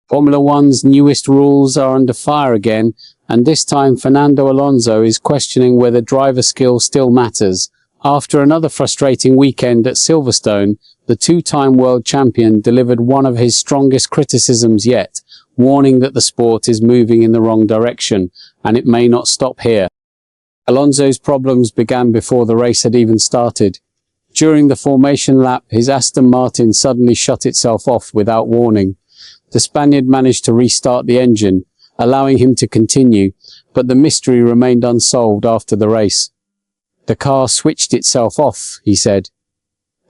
Formula One's newest rules are under fire again, and this time Fernando Alonso is questioning whether driver skill still matters. After another frustrating weekend at Silverstone, the two-time world champion delivered one of his strongest criticisms yet, warning that the sport is moving in the wrong direction, and it may not stop here. Alonso's problems began before the race had even started. During the formation lap, his Aston Martin suddenly shut itself off without warning. The Spaniard managed to restart the engine, allowing him to continue, but the mystery remained unsolved after the race. "The car switched itself off," he said.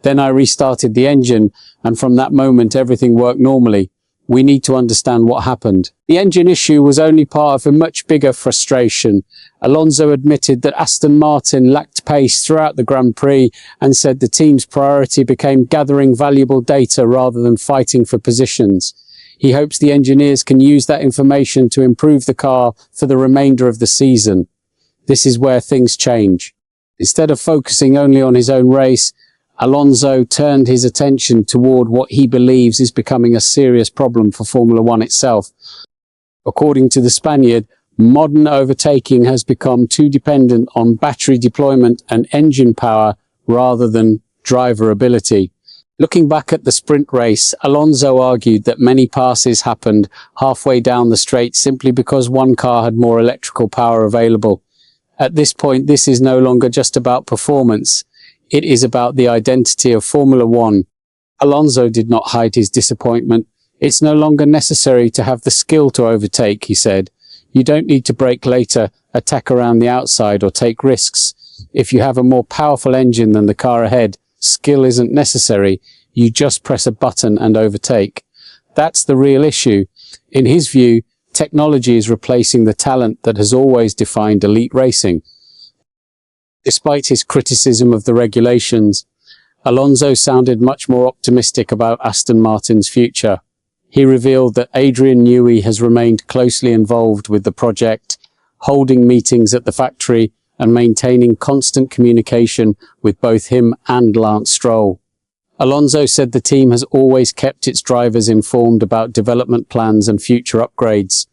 "Then I restarted the engine, and from that moment everything worked normally. We need to understand what happened." The engine issue was only part of a much bigger frustration. Alonso admitted that Aston Martin lacked pace throughout the Grand Prix and said the team's priority became gathering valuable data rather than fighting for positions. He hopes the engineers can use that information to improve the car for the remainder of the season. This is where things change. Instead of focusing only on his own race, Alonso turned his attention toward what he believes is becoming a serious problem for Formula One itself. According to the Spaniard, modern overtaking has become too dependent on battery deployment and engine power rather than driver ability. Looking back at the sprint race, Alonso argued that many passes happened halfway down the straight simply because one car had more electrical power available. At this point, this is no longer just about performance. It is about the identity of Formula One. Alonso did not hide his disappointment. "It's no longer necessary to have the skill to overtake," he said. "You don't need to brake later, attack around the outside, or take risks. If you have a more powerful engine than the car ahead, skill isn't necessary. You just press a button and overtake." That's the real issue. In his view, technology is replacing the talent that has always defined elite racing. Despite his criticism of the regulations, Alonso sounded much more optimistic about Aston Martin's future. He revealed that Adrian Newey has remained closely involved with the project, holding meetings at the factory and maintaining constant communication with both him and Lance Stroll. Alonso said the team has always kept its drivers informed about development plans and future upgrades.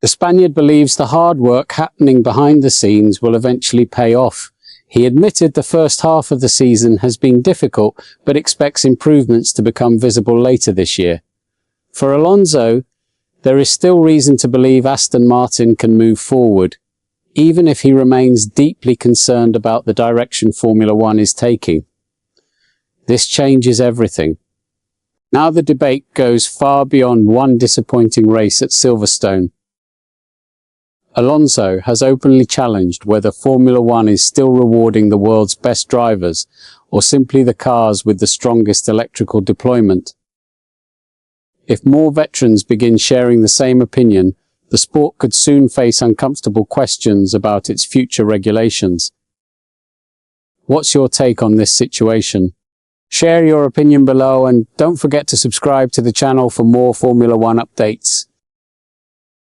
The Spaniard believes the hard work happening behind the scenes will eventually pay off. He admitted the first half of the season has been difficult, but expects improvements to become visible later this year. For Alonso, there is still reason to believe Aston Martin can move forward, even if he remains deeply concerned about the direction Formula One is taking. This changes everything. Now the debate goes far beyond one disappointing race at Silverstone. Alonso has openly challenged whether Formula One is still rewarding the world's best drivers or simply the cars with the strongest electrical deployment. If more veterans begin sharing the same opinion, the sport could soon face uncomfortable questions about its future regulations. What's your take on this situation? Share your opinion below and don't forget to subscribe to the channel for more Formula One updates.